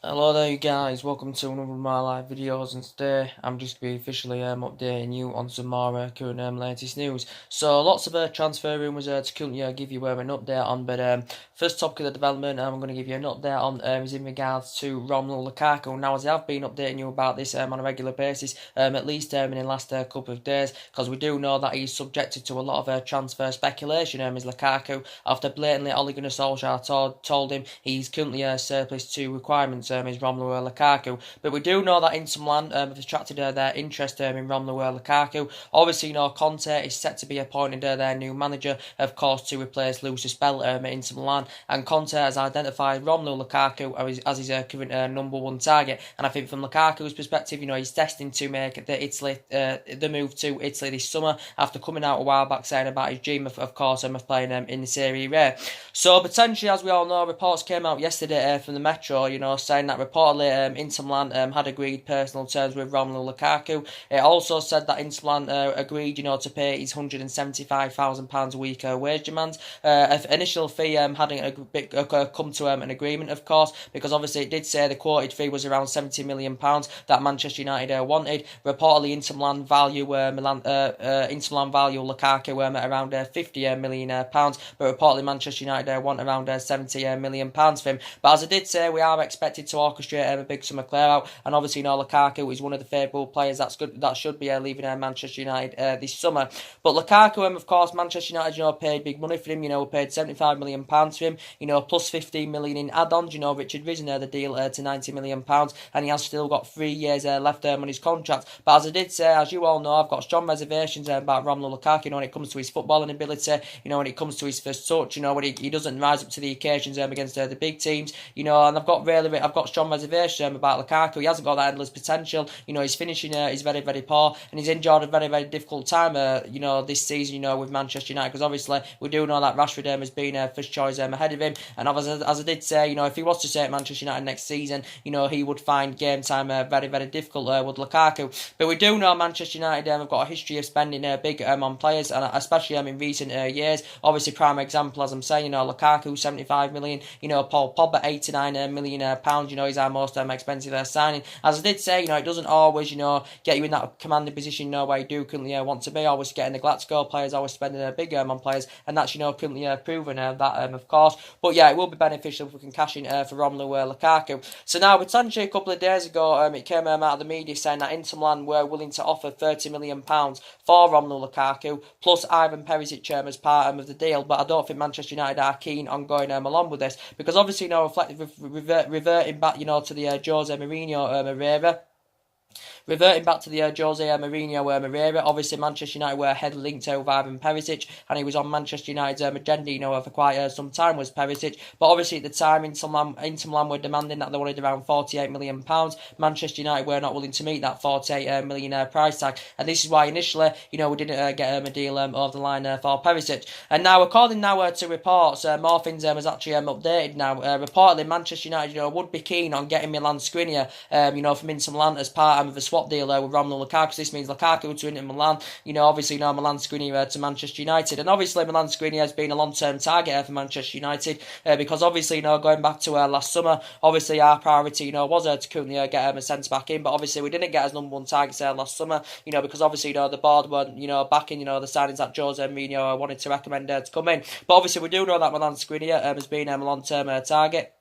Hello there you guys, welcome to another of my live videos, and today I'm just going to be officially updating you on some more current latest news. So lots of transfer rumours to currently give you an update on, but first topic of the development I'm going to give you an update on is in regards to Romelu Lukaku. Now, as I have been updating you about this on a regular basis, at least in the last couple of days, because we do know that he's subjected to a lot of transfer speculation, is Lukaku, after blatantly Ole Gunnar Solskjaer told him he's currently surplus to requirements, is Romelu Lukaku. But we do know that Inter Milan have attracted their interest in Romelu Lukaku. Obviously, Conte is set to be appointed their new manager, of course, to replace Lucius Bell at Inter Milan. And Conte has identified Romelu Lukaku as his current number one target. And I think from Lukaku's perspective, he's destined to make the move to Italy this summer after coming out a while back saying about his dream, of course, of playing in the Serie A. So potentially, as we all know, reports came out yesterday from the Metro, saying that reportedly Inter Milan had agreed personal terms with Romelu Lukaku. It also said that Inter Milan agreed, to pay his £175,000 a week wage demands. Initial fee hadn't come to an agreement, of course, because obviously it did say the quoted fee was around £70 million that Manchester United wanted. Reportedly, Inter Milan value Lukaku at around £50 million, but reportedly Manchester United want around £70 million for him. But as I did say, we are expected to orchestrate a big summer clear out, and obviously Lukaku is one of the favourable players that should be leaving Manchester United this summer. But Lukaku, of course, Manchester United paid big money for him. Paid £75 million for him. Plus £15 million in add-ons. Richard Risen the deal to £90 million, and he has still got 3 years left on his contract. But as I did say, as you all know, I've got strong reservations about Romelu Lukaku. When it comes to his footballing ability, when it comes to his first touch, when he doesn't rise up to the occasions against the big teams, and I've got strong reservations about Lukaku. He hasn't got that endless potential. His finishing is very, very poor, and he's enjoyed a very, very difficult time, this season, with Manchester United, because obviously we do know that Rashford has been first choice ahead of him, and as I did say, if he was to stay at Manchester United next season, he would find game time very, very difficult with Lukaku. But we do know Manchester United have got a history of spending big on players, and especially in recent years. Obviously, prime example, as I'm saying, Lukaku 75 million, Paul Pogba 89 million pounds. He's our most expensive signing. As I did say, it doesn't always get you in that commanding position where you do currently want to be. Always getting the Glasgow players, always spending big on players, and that's currently proven that of course. But yeah, it will be beneficial if we can cash in for Romelu Lukaku. So now, potentially a couple of days ago, it came out of the media saying that Inter Milan were willing to offer £30 million for Romelu Lukaku plus Ivan Perisic as part of the deal. But I don't think Manchester United are keen on going along with this, because obviously reverting back to the Jose Mourinho era. Reverting back to the Jose Mourinho era, obviously Manchester United were head linked to Ivan Perisic, and he was on Manchester United's agenda, for quite some time, was Perisic. But obviously at the time, Inter Milan were demanding that they wanted around £48 million. Manchester United were not willing to meet that £48 million price tag, and this is why initially, we didn't get a deal over the line for Perisic. And now, according to reports, more things has actually updated now. Reportedly, Manchester United, would be keen on getting Milan Skrinar, from Inter Milan as part of a swap deal with Romelu Lukaku. This means Lukaku to Inter Milan, obviously Milan Skrinar to Manchester United, and obviously Milan Skrinar has been a long-term target for Manchester United, because obviously going back to last summer, obviously our priority was to currently get a centre back in, but obviously we didn't get as number one target last summer, because obviously the board weren't backing the signings that Jose Mourinho wanted to recommend to come in. But obviously we do know that Milan Skrinar has been a long-term target.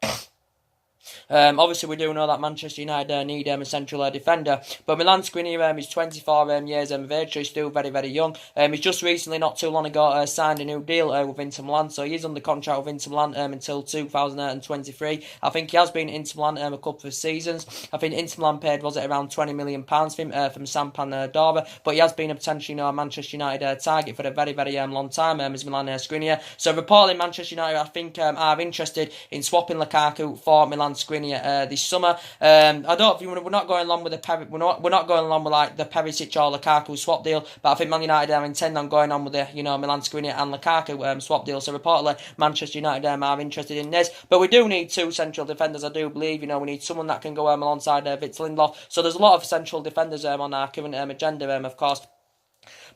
Obviously, we do know that Manchester United need a central defender, but Milan Skrinar is 24 years of age, so he's still very, very young. He's just recently, not too long ago, signed a new deal with Inter Milan, so he is under contract with Inter Milan until 2023. I think he has been at Inter Milan a couple of seasons. I think Inter Milan paid, was it around £20 million for him from Sampdoria, but he has been a potentially a Manchester United target for a very, very long time as Milan Skrinar. So reportedly, Manchester United, I think, are interested in swapping Lukaku for Milan Skrinar this summer. I don't think we're not going along with we're not going along with like the Perisic or Lukaku swap deal, but I think Man United are intending on going on with the Milan Skrinar and Lukaku swap deal. So reportedly Manchester United are interested in this, but we do need two central defenders. I do believe we need someone that can go alongside Victor Lindelof. So there's a lot of central defenders on our current agenda, of course.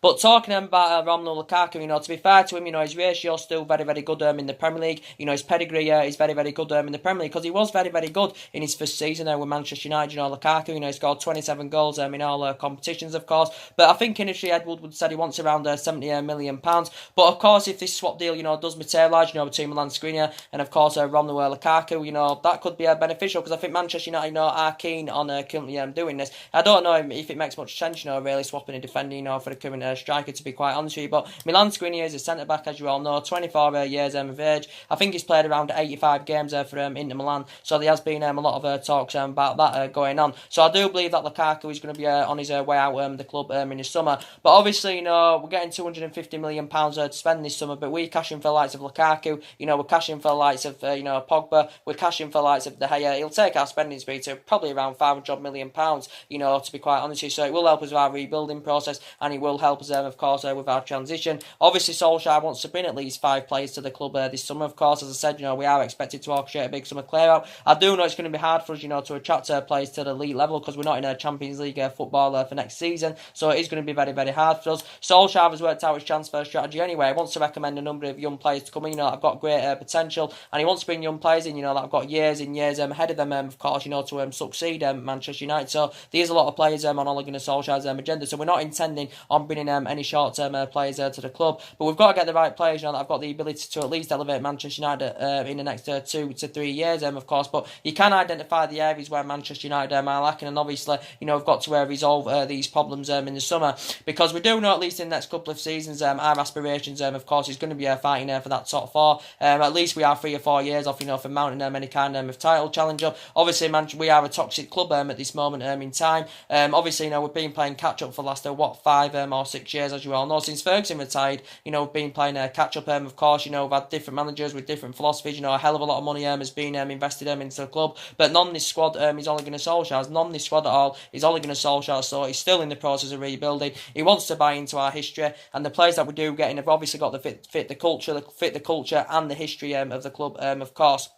But talking about Romelu Lukaku, to be fair to him, his ratio's still very, very good in the Premier League. His pedigree is very, very good in the Premier League because he was very, very good in his first season with Manchester United. Lukaku, he scored 27 goals in all competitions, of course. But I think initially Ed Woodward said he wants around £70 million. But of course, if this swap deal, does materialise, between Milan Skrinar and of course Romelu Lukaku, that could be beneficial because I think Manchester United, are keen on currently doing this. I don't know if it makes much sense, really swapping a defender, for the current striker, to be quite honest with you. But Milan Skrinar is a centre back, as you all know, 24 years of age. I think he's played around 85 games for Inter Milan, so there has been a lot of talks about that going on. So I do believe that Lukaku is going to be on his way out the club in the summer. But obviously, we're getting £250 million to spend this summer, but we're cashing for the likes of Lukaku, we're cashing for the likes of Pogba, we're cashing for the likes of De Gea. He'll take our spending spree to probably around £500 million, to be quite honest with you. So it will help us with our rebuilding process, and it will help us, of course, with our transition. Obviously, Solskjaer wants to bring at least 5 players to the club this summer, of course. As I said, we are expected to orchestrate a big summer clear out. I do know it's going to be hard for us, to attract players to the elite level because we're not in a Champions League football for next season, so it is going to be very, very hard for us. Solskjaer has worked out his transfer strategy anyway. He wants to recommend a number of young players to come in, that have got great potential, and he wants to bring young players in, that have got years and years ahead of them, of course, to succeed Manchester United. So there's a lot of players on Ole Gunnar Solskjaer's agenda, so we're not intending on bringing any short-term players to the club, but we've got to get the right players, that have got the ability to at least elevate Manchester United in the next 2 to 3 years, of course. But you can identify the areas where Manchester United are lacking, and obviously, we've got to resolve these problems in the summer, because we do know, at least in the next couple of seasons, our aspirations, of course, is going to be fighting for that top 4. At least we are 3 or 4 years off, from mounting any kind of title challenge up. Obviously, we are a toxic club at this moment in time. Obviously, we've been playing catch up for the last 5 or 6 years, as you all know, since Ferguson retired. We've been playing catch up. Of course, we've had different managers with different philosophies. A hell of a lot of money has been invested into the club, but none of this squad is Ole Gunnar Solskjaer's. None of this squad at all is Ole Gunnar Solskjaer. So he's still in the process of rebuilding. He wants to buy into our history, and the players that we do get in have obviously got the fit the culture and the history of the club, of course.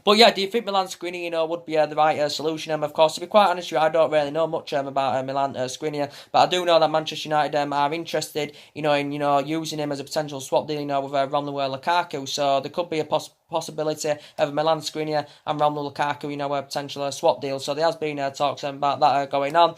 But yeah, do you think Milan Skrinar, would be the right solution? Of course, to be quite honest with you, I don't really know much about Milan Skrinar, but I do know that Manchester United are interested, in using him as a potential swap deal, with Romelu Lukaku. So there could be a possibility of Milan Skrinar and Romelu Lukaku, a potential swap deal. So there has been talks about that going on.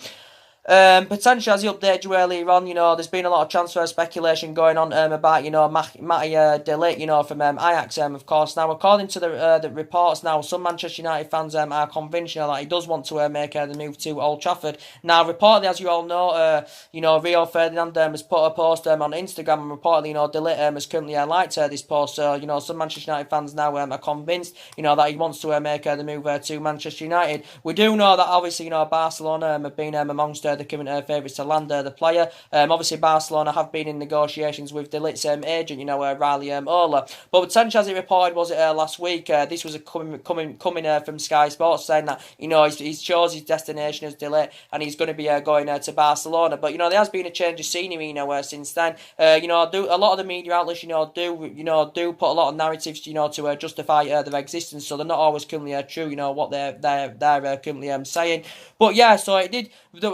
Potentially, as he updated you earlier on, there's been a lot of transfer speculation going on about, Matty De Ligt, from Ajax, of course. Now, according to the reports now, some Manchester United fans are convinced, that he does want to make the move to Old Trafford. Now, reportedly, as you all know, Rio Ferdinand has put a post on Instagram, and reportedly, De Ligt has currently liked this post. So, some Manchester United fans now are convinced, that he wants to make the move to Manchester United. We do know that, obviously, Barcelona have been amongst the current favourites to land the player. Obviously, Barcelona have been in negotiations with De Ligt's agent, Riley Ola. But potentially, as it reported, was it last week? This was coming from Sky Sports, saying that he's chose his destination as De Ligt, and he's going to be going to Barcelona. But there has been a change of scenery since then. A lot of the media outlets do put a lot of narratives to justify their existence, so they're not always currently true. What they're currently saying. But yeah, so it did.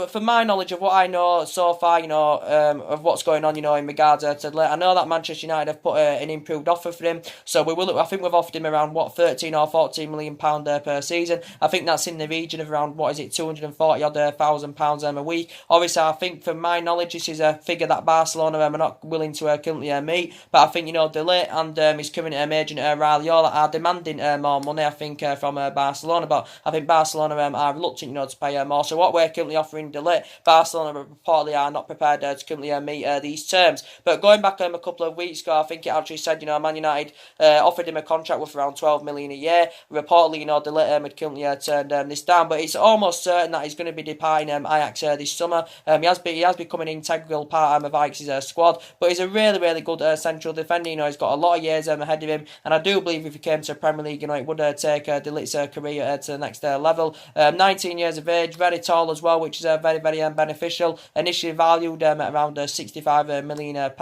For my knowledge of what I know so far, of what's going on, in regards to De Ligt, I know that Manchester United have put an improved offer for him. So I think we've offered him around 13 or 14 million pound per season. I think that's in the region of around £240,000 a week. Obviously, I think from my knowledge, this is a figure that Barcelona are not willing to currently meet. But I think De Ligt and his current agent Riley Ola are demanding more money. I think from Barcelona, but I think Barcelona are reluctant, to pay more. So what we're currently offering De Ligt, Barcelona reportedly are not prepared to currently meet these terms. But going back a couple of weeks ago, I think it actually said, Man United offered him a contract worth around 12 million a year. Reportedly, De Ligt had currently turned this down, but it's almost certain that he's going to be departing Ajax this summer. He has become an integral part of Ajax's squad, but he's a really, really good central defender. He's got a lot of years ahead of him, and I do believe if he came to Premier League, it would take De Ligt's career to the next level. 19 years of age, very tall as well, which is very, very very beneficial. Initially valued at around £65 million,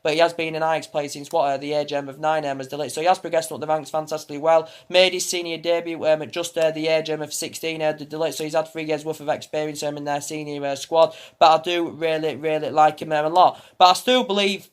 but he has been in Ajax play since the age of 9 as De Ligt. So he has progressed up the ranks fantastically well. Made his senior debut at just the age of 16 De Ligt. So he's had 3 years worth of experience in their senior squad. But I do really like him a lot. But I still believe,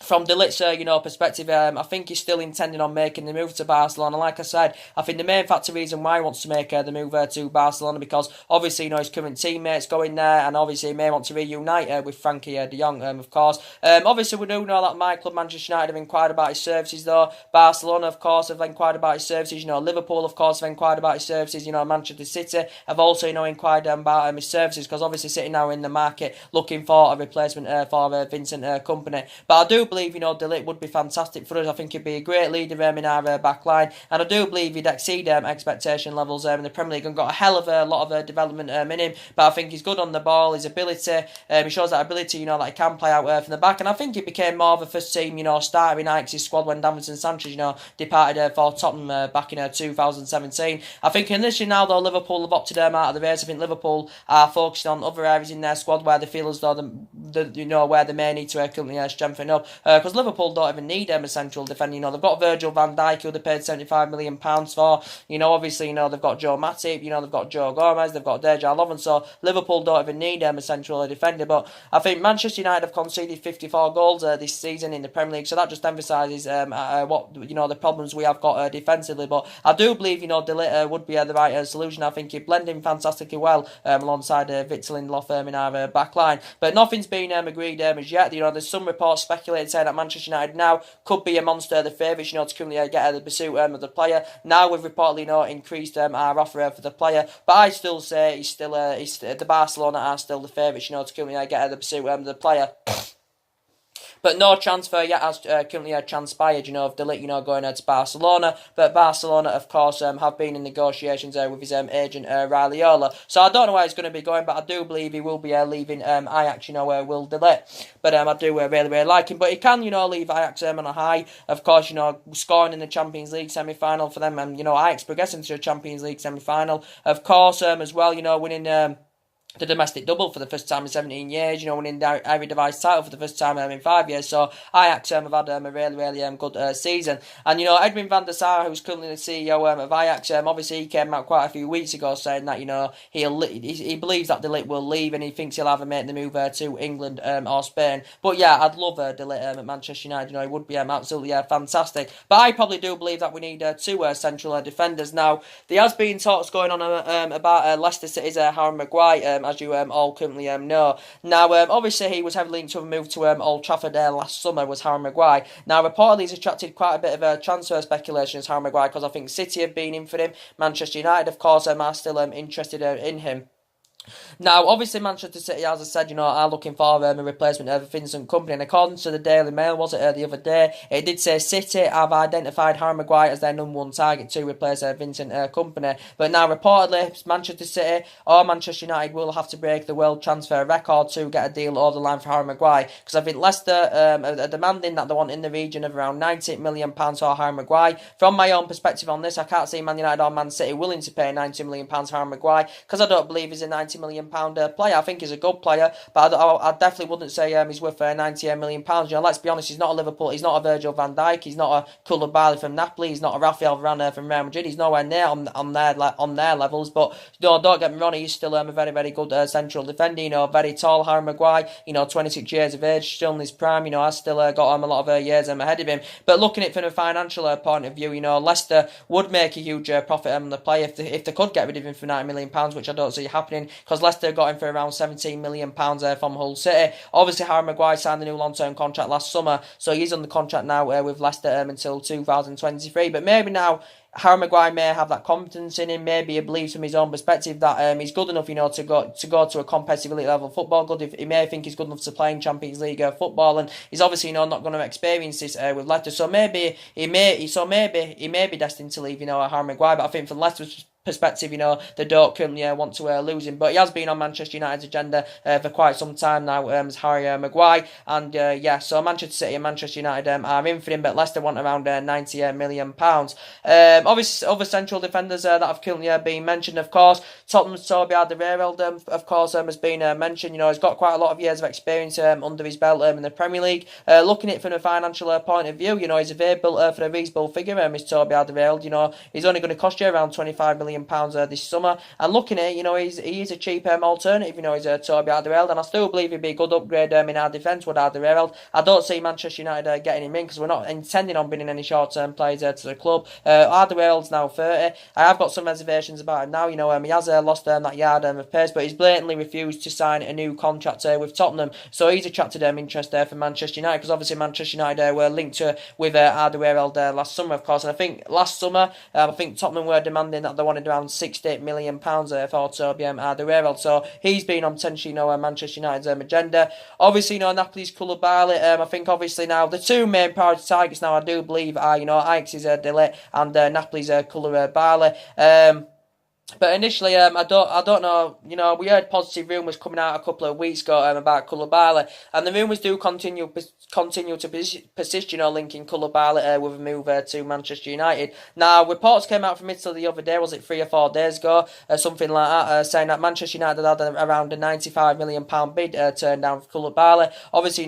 from De Ligt's, perspective, I think he's still intending on making the move to Barcelona. Like I said, I think the main reason why he wants to make the move to Barcelona, because obviously, his current teammates going there, and obviously he may want to reunite with Frankie de Jong, of course. Obviously, we do know that my club, Manchester United, have inquired about his services, though. Barcelona, of course, have inquired about his services. Liverpool, of course, have inquired about his services. Manchester City have also, inquired about his services, because obviously City now in the market looking for a replacement for Vincent Kompany. But I do believe, De Ligt would be fantastic for us. I think he'd be a great leader in our back line, and I do believe he'd exceed expectation levels in the Premier League, and got a hell of a lot of development in him. But I think he's good on the ball, his ability, he shows that ability, that he can play out from the back, and I think he became more of a first team, starter in Ajax's squad when Davinson Sanchez, departed for Tottenham back in 2017. I think initially now, though, Liverpool have opted out of the race. I think Liverpool are focusing on other areas in their squad where they feel as though where they may need to currently strengthen up, because Liverpool don't even need a central defender. They've got Virgil van Dijk, who they paid £75 million for. Obviously, they've got Joe Matip, they've got Joe Gomez, they've got Dejan Lovren, so Liverpool don't even need a central defender. But I think Manchester United have conceded 54 goals this season in the Premier League, so that just emphasises what the problems we have got defensively. But I do believe De Ligt would be the right solution. I think he'd blend in fantastically well alongside Victor Lindelof in our back line. But nothing's been agreed as yet. There's some reports speculating saying that Manchester United now could be amongst the favourites, to currently get the pursuit of the player. Now we've reportedly increased our offer for the player, but I still say he's still the Barcelona are still the favourites, to currently get the pursuit of the player. But no transfer yet has currently transpired, of De Ligt, going to Barcelona. But Barcelona, of course, have been in negotiations with his agent, Raiola. So I don't know where he's going to be going, but I do believe he will be leaving Ajax, will De Ligt. But I do really like him. But he can, leave Ajax on a high. Of course, scoring in the Champions League semi-final for them. And, Ajax progressing to a Champions League semi-final. Of course, as well, winning the domestic double for the first time in 17 years, winning the Eredivisie title for the first time in 5 years. So Ajax have had a really good season. And, Edwin van der Sar, who's currently the CEO of Ajax, obviously he came out quite a few weeks ago saying that, he believes that De Ligt will leave, and he thinks he'll either make the move to England or Spain. But yeah, I'd love De Ligt at Manchester United. It would be absolutely fantastic. But I probably do believe that we need 2 central defenders. Now, there has been talks going on about Leicester City's Harry Maguire, as you all currently know. Now, obviously, he was heavily linked to a move to Old Trafford last summer, was Harry Maguire. Now, reportedly, he's attracted quite a bit of transfer speculation as Harry Maguire, because I think City have been in for him. Manchester United, of course, are still interested in him. Now, obviously, Manchester City, as I said, are looking for a replacement of Vincent Kompany. And according to the Daily Mail, was it the other day, it did say City have identified Harry Maguire as their number 1 target to replace Vincent Kompany. But now, reportedly, Manchester City or Manchester United will have to break the world transfer record to get a deal over the line for Harry Maguire. Because I think Leicester are demanding that they want in the region of around £90 million for Harry Maguire. From my own perspective on this, I can't see Man United or Man City willing to pay £90 million for Harry Maguire, because I don't believe he's a £90 million player. I think he's a good player, but I definitely wouldn't say he's worth £90 million. Let's be honest, he's not a Liverpool, he's not a Virgil van Dijk, he's not a Koulibaly from Napoli, he's not a Rafael Varane from Real Madrid. He's nowhere near on their levels. But don't get me wrong, he's still a very good central defender. Very tall, Harry Maguire. 26 years of age, still in his prime. I still got a lot of years ahead of him. But looking at it from a financial point of view, Leicester would make a huge profit on the player if they could get rid of him for £90 million, which I don't see happening, because Leicester got him for around £17 million from Hull City. Obviously, Harry Maguire signed a new long-term contract last summer, so he's under contract now with Leicester until 2023. But maybe now Harry Maguire may have that confidence in him. Maybe he believes from his own perspective that he's good enough, to go to a competitive elite level football. He may think he's good enough to play in Champions League football, and he's obviously not going to experience this with Leicester. So maybe he may be destined to leave, Harry Maguire. But I think from Leicester's perspective, they don't currently want to lose him. But he has been on Manchester United's agenda for quite some time now, as Harry Maguire. And so Manchester City and Manchester United are in for him, but Leicester want around £90 million. Obviously, other central defenders that have currently been mentioned, of course. Tottenham's Toby Alderweireld, of course, has been mentioned. He's got quite a lot of years of experience under his belt in the Premier League. Looking at it from a financial point of view, he's available for a reasonable figure, is Toby Alderweireld. He's only going to cost you around £25 million this summer. And looking at it, he is a cheap alternative, he's Toby Alderweireld, and I still believe he'd be a good upgrade in our defence with Alderweireld. I don't see Manchester United getting him in because we're not intending on bringing any short-term players to the club. Alderweireld's now 30. I have got some reservations about him now. He has lost that yard of pace, but he's blatantly refused to sign a new contract with Tottenham. So he's attracted interest there for Manchester United, because obviously Manchester United were linked with Alderweireld last summer, of course. And I think last summer, Tottenham were demanding that they wanted around £68 million for Toby Alderweireld. So he's been on potentially Manchester United's agenda. Obviously, Napoli's Koulibaly. I think obviously now the two main priority targets now, I do believe, are Ajax's De Ligt and Napoli's Koulibaly. But initially, I don't know. We heard positive rumours coming out a couple of weeks ago about Koulibaly, and the rumours do continue to persist. Linking Koulibaly with a move to Manchester United. Now, reports came out from Italy the other day. Was it 3 or 4 days ago, something like that, saying that Manchester United had around a £95 million bid turned down for Koulibaly. Obviously,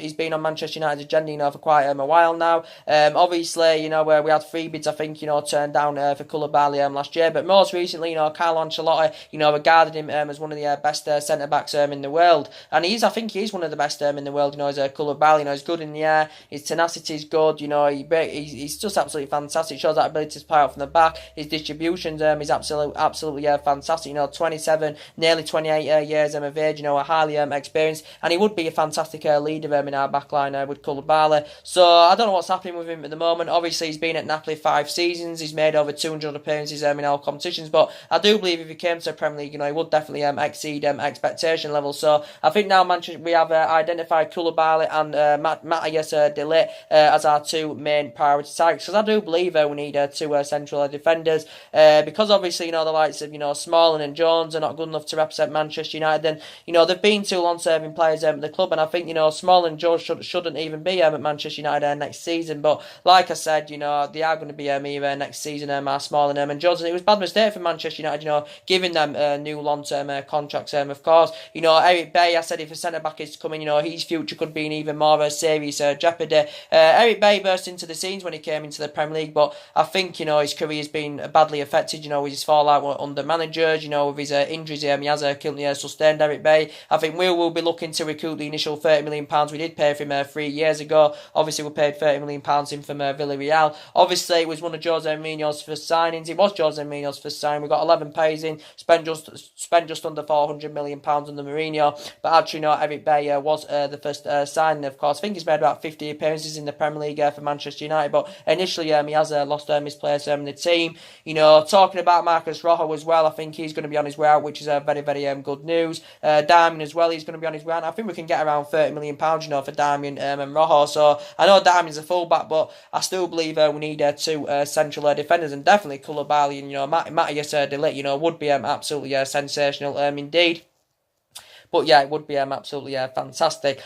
he's been on Manchester United's agenda, for quite a while now. Obviously, where we had 3 bids, I think, turned down for Koulibaly last year, but most recently, Carlo Ancelotti, regarded him as one of the best centre-backs in the world. And I think he's one of the best in the world, as Koulibaly. He's good in the air, his tenacity is good, he's just absolutely fantastic. Shows that ability to play out from the back. His distributions is absolutely fantastic. 27, nearly 28 years of age, highly experienced, and he would be a fantastic leader in our backline with Koulibaly. So I don't know what's happening with him at the moment. Obviously, he's been at Napoli 5 seasons. He's made over 200 appearances in all competitions, but I do believe if he came to the Premier League, he would definitely exceed expectation levels. So I think now we have identified Koulibaly and Matthias De Ligt as our 2 main priority targets, because I do believe we need 2 central defenders, because obviously the likes of Smalling and Jones are not good enough to represent Manchester United. And they've been 2 long-serving players at the club, and I think Smalling and Jones shouldn't even be at Manchester United next season. But like I said, they are going to be here next season. Smalling and Jones, and it was a bad mistake for Manchester United, giving them new long-term contracts. Of course, Eric Bailly, I said if a centre-back is coming, his future could be in even more serious jeopardy. Eric Bailly burst into the scenes when he came into the Premier League, but I think, his career has been badly affected, with his fallout under managers, with his injuries. He has currently sustained Eric Bailly. I think we will be looking to recruit the initial £30 million we did pay for him 3 years ago. Obviously, we paid £30 million in from Villarreal. Obviously, it was one of Jose Mourinho's first signings. It was Jose Mourinho's first signing. We got 11 pays in, spent just under £400 million under Mourinho. But actually, Eric Bailly was the first signing, of course. I think he's made about 50 appearances in the Premier League for Manchester United, but initially he has lost his place in the team. Talking about Marcus Rojo as well, I think he's going to be on his way out, which is very, very good news. Darmian as well, he's going to be on his way out. I think we can get around £30 million, for Darmian and Rojo. So I know Darmian's a fullback, but I still believe we need 2 central defenders, and definitely Koulibaly and Matthias De Ligt, would be absolutely sensational indeed. But yeah, it would be absolutely fantastic.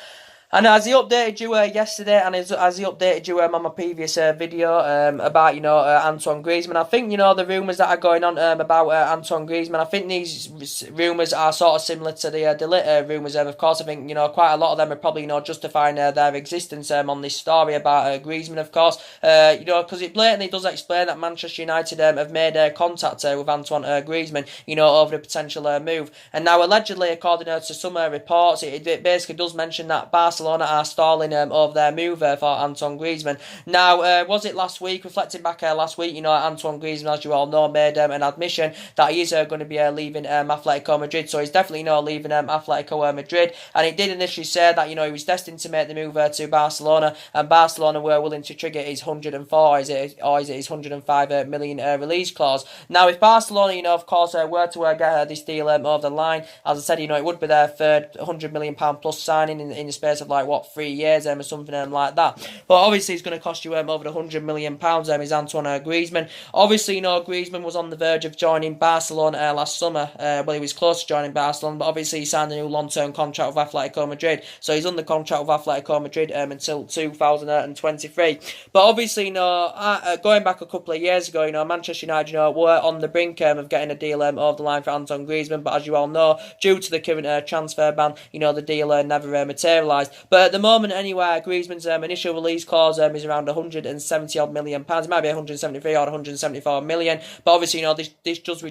And as he updated you yesterday, and as he updated you on my previous video about Antoine Griezmann, I think the rumours that are going on about Antoine Griezmann, I think these rumours are sort of similar to the De Ligt rumours. Of course, I think quite a lot of them are probably justifying their existence on this story about Griezmann. Of course, because it blatantly does explain that Manchester United have made contact with Antoine Griezmann, over the potential move. And now allegedly, according to some reports, it basically does mention that Barcelona are stalling over their move for Antoine Griezmann. Now, was it last week? Reflecting back last week, Antoine Griezmann, as you all know, made an admission that he is going to be leaving Atletico Madrid. So he's definitely leaving Atletico Madrid. And it did initially say that he was destined to make the move to Barcelona, and Barcelona were willing to trigger his 104 or is it his 105 million release clause. Now, if Barcelona, of course, were to get this deal over the line, as I said, it would be their third £100 million plus signing in the space of of like, what, 3 years or something like that. But obviously it's going to cost you over the £100 million, is Antoine Griezmann. Obviously, Griezmann was on the verge of joining Barcelona last summer. Well, he was close to joining Barcelona, but obviously he signed a new long-term contract with Atletico Madrid. So he's under contract with Atletico Madrid until 2023. But obviously, going back a couple of years ago, Manchester United, were on the brink of getting a deal over the line for Antoine Griezmann. But as you all know, due to the current transfer ban, the deal never materialised. But at the moment, anyway, Griezmann's initial release clause is around 170 odd million pounds. It might be 173 or 174 million. But obviously, this does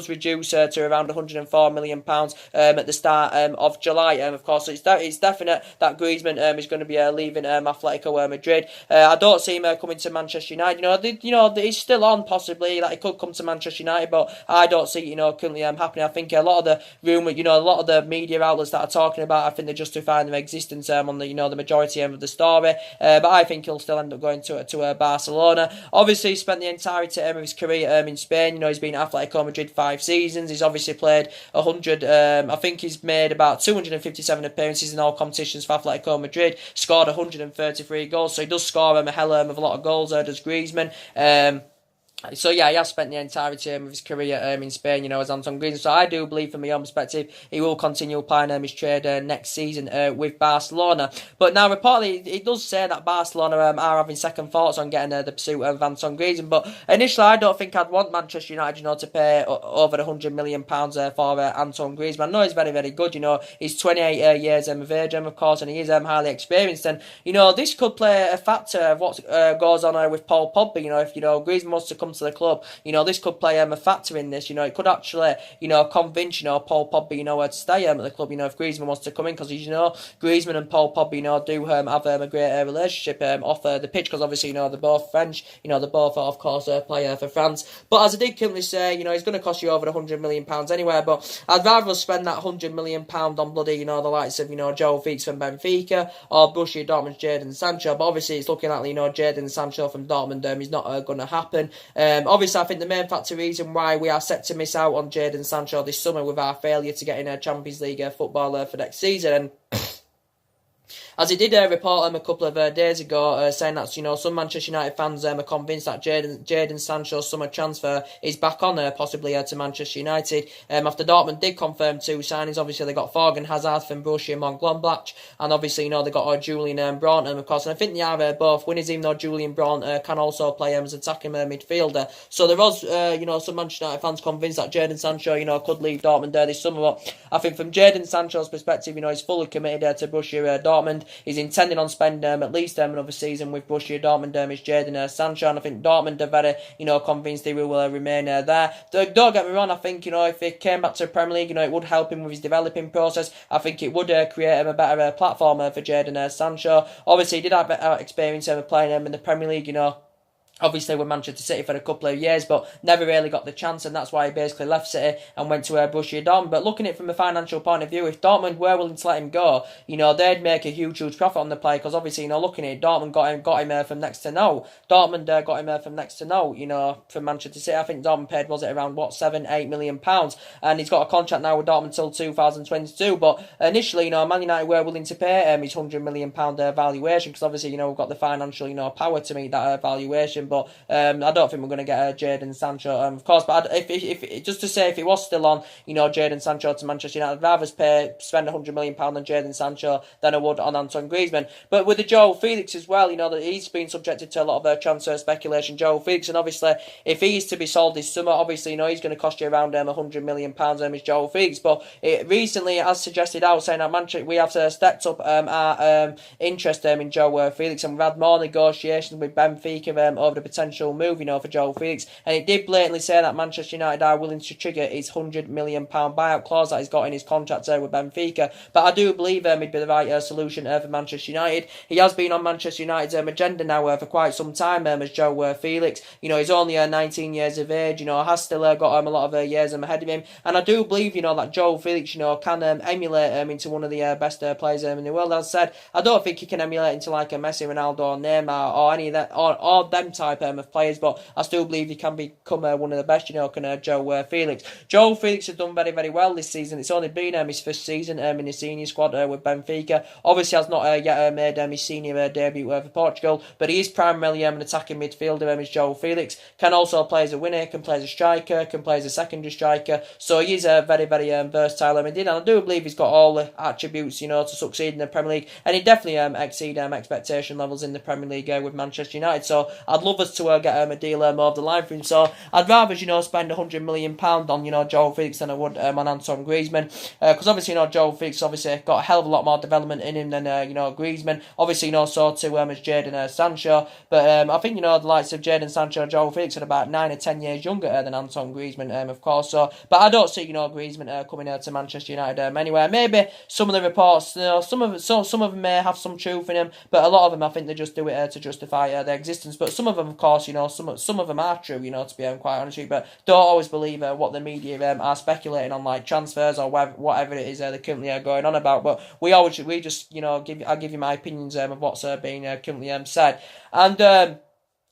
reduce to around 104 million pounds at the start of July. Of course, so it's definite that Griezmann is going to be leaving Atletico Madrid. I don't see him coming to Manchester United. He's still on possibly that he could come to Manchester United, but I don't see currently happening. I think a lot of the rumour, a lot of the media outlets that are talking about, I think they're justifying their existence on the the majority of the story. But I think he'll still end up going to Barcelona. Obviously, he spent the entirety of his career in Spain. He's been at Atletico Madrid 5 seasons. He's obviously played 100. I think he's made about 257 appearances in all competitions for Atletico Madrid. Scored 133 goals. So he does score a hell of a lot of goals. Does Griezmann. So yeah, he has spent the entirety of his career in Spain, as Antoine Griezmann. So I do believe, from my own perspective, he will continue applying his trade next season with Barcelona. But now, reportedly, it does say that Barcelona are having second thoughts on getting the pursuit of Antoine Griezmann. But initially, I don't think I'd want Manchester United, to pay over £100 million for Antoine Griezmann. I know he's very, very good. He's 28 years of age, of course, and he is highly experienced. And this could play a factor of what goes on with Paul Pogba. If Griezmann wants to come to the club, this could play a factor in this. It could actually, convince, Paul Pogba, to stay at the club, if Griezmann wants to come in, because, Griezmann and Paul Pogba, do have a great relationship off the pitch, because obviously, they're both French, they're both, of course, play for France. But as I did currently say, he's going to cost you over £100 million anyway, but I'd rather spend that £100 million on bloody, the likes of, Joe Felix from Benfica, or Borussia Dortmund's Jadon Sancho. But obviously, it's looking like, Jadon Sancho from Dortmund is not going to happen. Obviously, I think the main reason why we are set to miss out on Jadon Sancho this summer with our failure to get in a Champions League football for next season. And as he did report a couple of days ago, saying that some Manchester United fans are convinced that Jadon Sancho's summer transfer is back on possibly to Manchester United. After Dortmund did confirm 2 signings, obviously they got Thorgan Hazard from Borussia Mönchengladbach, and obviously they got Julian Brandt, of course. And I think they are both winners, even though Julian Brandt can also play as attacking midfielder. So there was some Manchester United fans convinced that Jadon Sancho could leave Dortmund this summer. But I think from Jadon Sancho's perspective, he's fully committed to Borussia Dortmund. He's intending on spending at least another season with Borussia Dortmund. Is Jadon Sancho, and I think Dortmund are very convinced he will remain there. Don't get me wrong, I think if he came back to the Premier League, it would help him with his developing process. I think it would create him a better platform for Jadon Sancho. Obviously, he did have experience playing in the Premier League, obviously with Manchester City for a couple of years, but never really got the chance, and that's why he basically left City and went to Borussia Dortmund. But looking at it from a financial point of view, if Dortmund were willing to let him go, they'd make a huge profit on the player, because obviously, looking at it, Dortmund got him from next to no. Dortmund got him from next to no, from Manchester City. I think Dortmund paid, was it around, £7-8 million? And he's got a contract now with Dortmund till 2022, but initially, Man United were willing to pay his £100 million valuation, because obviously, we've got the financial, power to meet that valuation. But I don't think we're going to get Jadon Sancho, of course. But if just to say, if he was still on, Jadon Sancho to Manchester United, I'd rather spend £100 million on Jadon Sancho than I would on Antoine Griezmann. But with the Joe Felix as well, that he's been subjected to a lot of transfer speculation, Joe Felix, and obviously if he's to be sold this summer, obviously he's going to cost you around £100 million. Is Joe Felix, but recently, as suggested out, saying that Manchester, we have stepped up our interest in Joe Felix, and we've had more negotiations with Benfica over the potential move, for Joe Felix. And it did blatantly say that Manchester United are willing to trigger his £100 million buyout clause that he's got in his contract with Benfica. But I do believe he'd be the right solution for Manchester United. He has been on Manchester United's agenda now for quite some time, as Joe Felix. He's only 19 years of age, has still got a lot of years ahead of him. And I do believe, that Joe Felix, can emulate into one of the best players in the world. As I said, I don't think he can emulate into like a Messi, Ronaldo, or Neymar, or any of that, or them type type of players, but I still believe he can become one of the best, can Joe Felix. Joe Felix has done very, very well this season. It's only been his first season in the senior squad with Benfica. Obviously has not yet made his senior debut for Portugal, but he is primarily an attacking midfielder. Is Joe Felix. Can also play as a winner, can play as a striker, can play as a secondary striker, so he is very, very versatile indeed, and I do believe he's got all the attributes, to succeed in the Premier League, and he definitely exceed expectation levels in the Premier League with Manchester United, so I'd love us to get a deal over the line for him, so I'd rather, spend £100 million on, Joe Felix than I would on Antoine Griezmann, because obviously, Joe Felix obviously got a hell of a lot more development in him than, Griezmann, obviously, so too as Jadon Sancho, but I think, the likes of Jadon Sancho and Joe Felix are about 9 or 10 years younger than Antoine Griezmann, of course, so, but I don't see, Griezmann coming to Manchester United anywhere. Maybe some of the reports, some of them may have some truth in them, but a lot of them I think they just do it to justify their existence. But some of them, of course, some of them are true, to be quite honest with you. But don't always believe what the media are speculating on, like transfers or whatever it is they're currently going on about. But we just I'll give you my opinions of what's being currently said, and.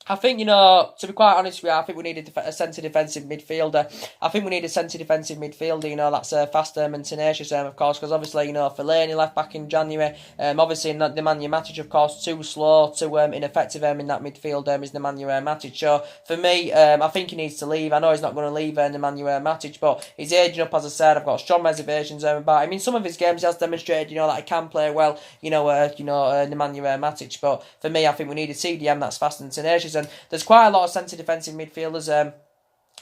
I think, to be quite honest with you, I think we needed a centre defensive midfielder. I think we need a centre defensive midfielder, that's fast and tenacious, of course, because obviously, Fellaini left back in January. Obviously, Nemanja Matic, of course, too slow, too ineffective in that midfield is Nemanja Matic. So, for me, I think he needs to leave. I know he's not going to leave Nemanja Matic, but he's aging up, as I said. I've got strong reservations about him. In some of his games, he has demonstrated, that he can play well, Nemanja Matic. But for me, I think we need a CDM that's fast and tenacious. And there's quite a lot of centre defensive midfielders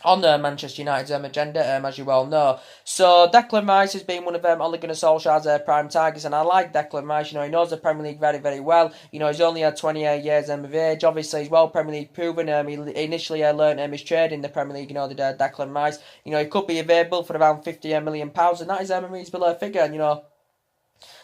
on Manchester United's agenda, as you well know. So Declan Rice has been one of Ole Gunnar Solskjaer's prime targets, and I like Declan Rice. He knows the Premier League very, very well. He's only had 28 years of age. Obviously, he's well Premier League proven. He initially learned his trade in the Premier League. The Declan Rice. He could be available for around £50 million, and that is a reasonable figure. And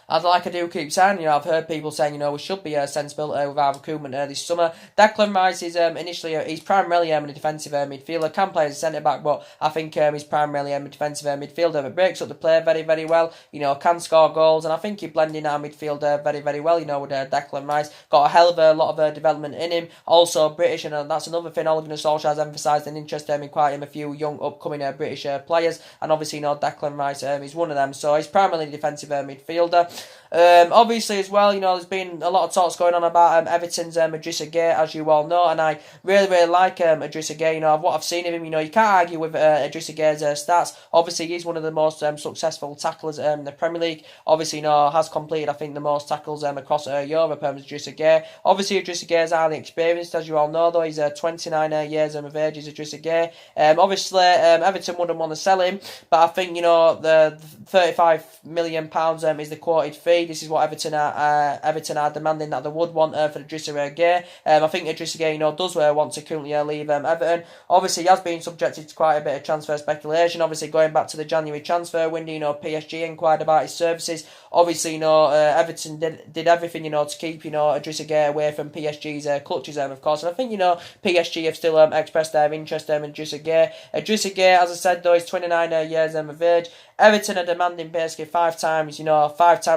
as I do keep saying, I've heard people saying, we should be sensible with our recruitment this summer. Declan Rice is initially, he's primarily a defensive midfielder, can play as a centre-back, but I think he's primarily a defensive midfielder that breaks up the play very, very well, can score goals, and I think he blends in our midfield very, very well, with Declan Rice. Got a hell of a lot of development in him, also British, and that's another thing Ole Gunnar Solskjaer has emphasised an interest in quite a few young upcoming British players, and obviously, Declan Rice is one of them, so he's primarily a defensive midfielder. Obviously as well, there's been a lot of talks going on about Everton's Idrissa Gueye, as you all know, and I really, really like Idrissa Gueye. What I've seen of him, you can't argue with Idrissa Gueye's stats. Obviously, he's one of the most successful tacklers in the Premier League. Obviously, has completed, I think, the most tackles across Europe, Idrissa Gueye. Obviously, Idrissa Gueye is highly experienced, as you all know, though. He's 29 years of age, is Idrissa Gueye. Obviously, Everton wouldn't want to sell him, but I think, the £35 million is the quoted fee. This is what Everton are demanding that they would want for Idrissa Gueye. I think Idrissa Gueye, does want to currently leave Everton. Obviously, he has been subjected to quite a bit of transfer speculation. Obviously, going back to the January transfer window, PSG inquired about his services. Obviously, Everton did everything, to keep, Idrissa Gueye away from PSG's clutches, of course. And I think, PSG have still expressed their interest in Idrissa Gueye. Idrissa Gueye, as I said, though, is 29 years of age. Everton are demanding basically five times more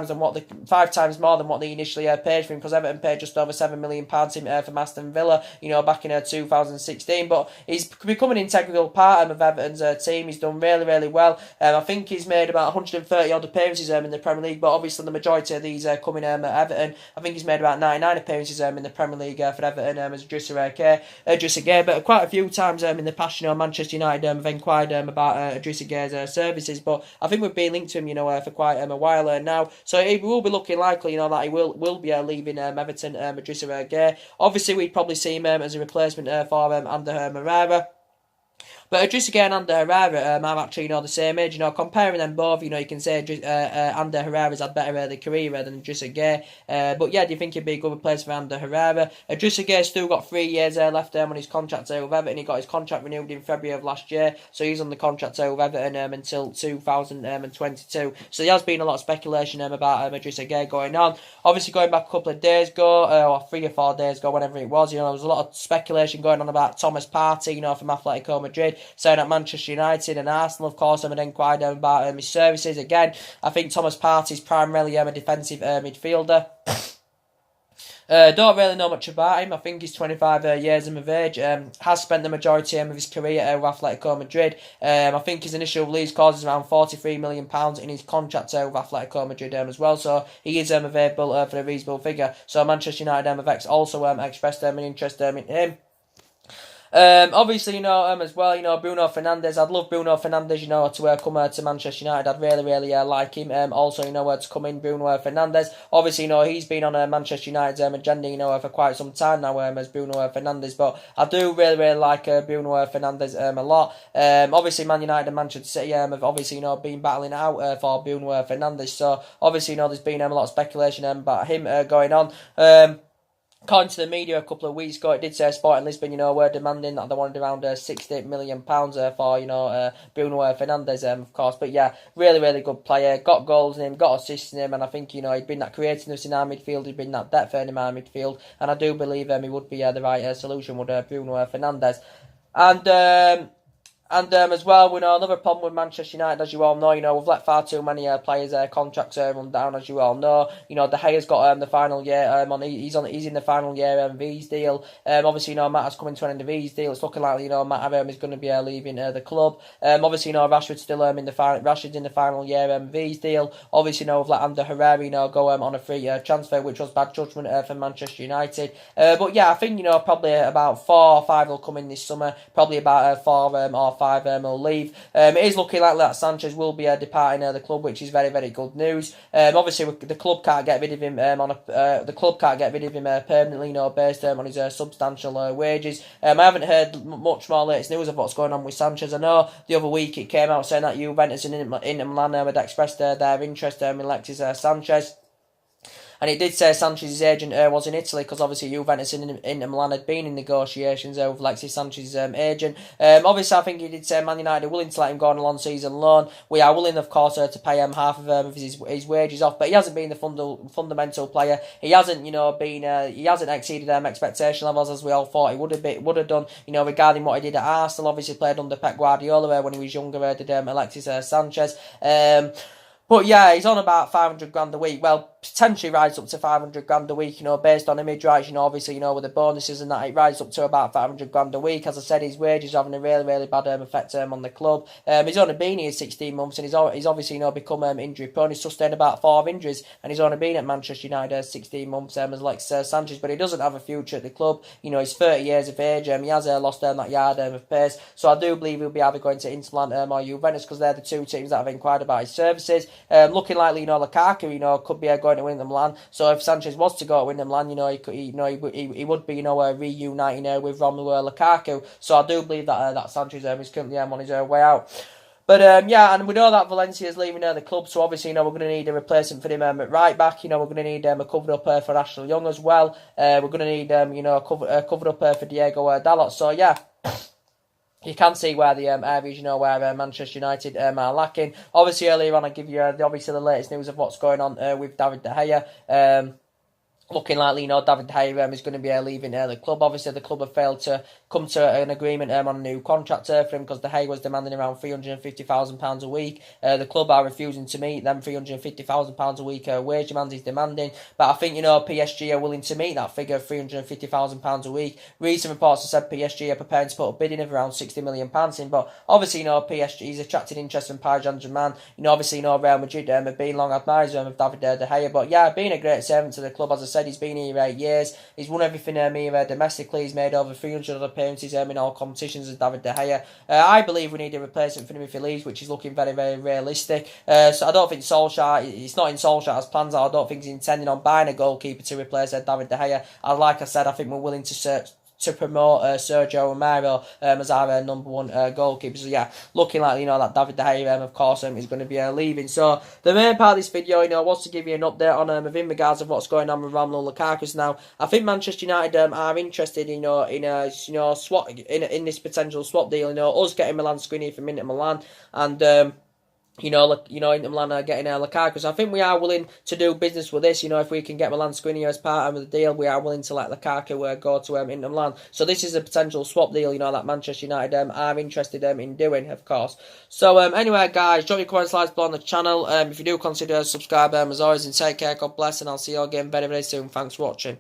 than what they initially paid for him, because Everton paid just over £7 million for Aston Villa, back in 2016. But he's become an integral part of Everton's team. He's done really, really well. I think he's made about 130 odd appearances in the Premier League, but obviously the majority of these coming at Everton. I think he's made about 99 appearances in the Premier League for Everton as Idrissa Gueye. But quite a few times in the past, Manchester United have inquired about Idrissa Gueye's services, but I think we've been linked to him, for quite a while now. So it will be looking likely, that he will be leaving Everton, Idrissa Gueye. Obviously, we'd probably see him as a replacement for Ander Herrera. But Idrissa Gueye and Ander Herrera are actually, the same age. Comparing them both, you can say Ander Herrera's had better career than Idrissa Gueye. But yeah, do you think he'd be a good replacement for Ander Herrera? Idrissa Gueye's still got 3 years left on his contract with Everton. He got his contract renewed in February of last year, so he's on the contract with Everton until 2022. So there has been a lot of speculation about Idrissa Gueye going on. Obviously, going back a couple of days ago, or 3 or 4 days ago, whenever it was, there was a lot of speculation going on about Thomas Partey, from Atletico Madrid, saying that Manchester United and Arsenal, of course, have inquired about his services. Again, I think Thomas Partey is primarily a defensive midfielder. Don't really know much about him. I think he's 25 years of age. Has spent the majority of his career with Atletico Madrid. I think his initial release clause is around £43 million in his contract with Atletico Madrid as well. So he is available for a reasonable figure. So Manchester United have also expressed an interest in him. Obviously, as well, Bruno Fernandes. I'd love Bruno Fernandes, to come to Manchester United. I'd really like him. Also, to come in, Bruno Fernandes. Obviously, he's been on Manchester United's agenda, for quite some time now, as Bruno Fernandes. But I do really like Bruno Fernandes a lot. Obviously, Man United and Manchester City have obviously, been battling out for Bruno Fernandes. So obviously, there's been a lot of speculation about him going on. According to the media a couple of weeks ago, it did say Sporting Lisbon, were demanding that they wanted around £60 million for, Bruno Fernandes, of course. But yeah, really good player. Got goals in him, got assists in him, and I think, he'd been that creativeness in our midfield, he'd been that depth in our midfield, and I do believe he would be the right solution with Bruno Fernandes. And as well, we know another problem with Manchester United, as you all know, we've let far too many players' contracts run down, as you all know. De Gea's got the final year he's in the final year of his deal. Obviously, Mata's coming to an end of his deal. It's looking like Mata is going to be leaving the club. Obviously, Rashford's still in the final year of his deal. Obviously, we've let Ander Herrera go on a free transfer, which was bad judgment for Manchester United. But yeah, I think probably about 4 or 5 will come in this summer. Probably about 4 or 5 will leave. It is looking like that Sanchez will be departing the club, which is very good news. Obviously, the club can't get rid of him permanently, based on his substantial wages. I haven't heard much more latest news of what's going on with Sanchez. I know the other week it came out saying that Juventus and Inter Milan had expressed their interest in Alexis Sanchez. And it did say Sanchez's agent was in Italy, because obviously Juventus and Inter Milan had been in negotiations with Alexis Sanchez's agent. Obviously, I think he did say Man United are willing to let him go on a long-season loan. We are willing, of course, to pay him half of his wages off, but he hasn't been the fundamental player. He hasn't, he hasn't exceeded expectation levels as we all thought he would have done. Regarding what he did at Arsenal, obviously played under Pep Guardiola when he was younger. Did Alexis Sanchez. But yeah, he's on about 500 grand a week. Well, potentially rises up to 500 grand a week, based on image rights, obviously, with the bonuses and that, it rises up to about 500 grand a week. As I said, his wages are having a really bad effect on the club. He's only been here 16 months, and he's obviously, become injury prone. He's sustained about 4 injuries, and he's only been at Manchester United 16 months, as Alexis Sanchez, but he doesn't have a future at the club. He's 30 years of age, he has lost that yard of pace, so I do believe he'll be either going to Inter Milan or Juventus, because they're the 2 teams that have inquired about his services. Looking likely, Lukaku, could be going to Inter Milan. So if Sanchez was to go to Inter Milan, he would be, reuniting with Romelu Lukaku. So I do believe that Sanchez is currently on his way out. But yeah, and we know that Valencia is leaving the club, so obviously, we're going to need a replacement for him at right back. We're going to need a covered up for Ashley Young as well. We're going to need a covered up for Diego Dalot. So yeah. You can see where the areas, where Manchester United are lacking. Obviously, earlier on, I give you the latest news of what's going on with David De Gea. Looking likely, David De Gea is going to be leaving the club. Obviously, the club have failed to come to an agreement on a new contract for him, because De Gea was demanding around £350,000 a week. The club are refusing to meet them £350,000 a week wage demands he's demanding. But I think, PSG are willing to meet that figure of £350,000 a week. Recent reports have said PSG are preparing to put a bidding of around £60 million in. But obviously, PSG's attracted interest from Paris Saint-Germain. Obviously, Real Madrid have been long admirers of David De Gea. But yeah, being a great servant to the club, as I said, he's been here 8 years. He's won everything here domestically. He's made over 300 appearances in all competitions as David De Gea. I believe we need a replacement for him if he leaves, which is looking very realistic. So I don't think it's not in Solskjaer's plans. I don't think he's intending on buying a goalkeeper to replace David De Gea. Like I said, I think we're willing to promote Sergio Romero as our number 1 goalkeeper. So yeah, looking like that David De Gea of course is going to be leaving. So the main part of this video was to give you an update on in regards of what's going on with Romelu Lukaku. Now I think Manchester United are interested in swap in this potential swap deal. Us getting Milan Skrinar from Inter Milan, and Inter Milan are getting Lukaku. So I think we are willing to do business with this. If we can get Milan Skrinar as part of the deal, we are willing to let Lukaku go to Inter Milan. So this is a potential swap deal, that Manchester United are interested in doing, of course. So anyway, guys, drop your comments, likes below on the channel. If you do consider subscribing, as always, and take care, God bless, and I'll see you all again very soon. Thanks for watching.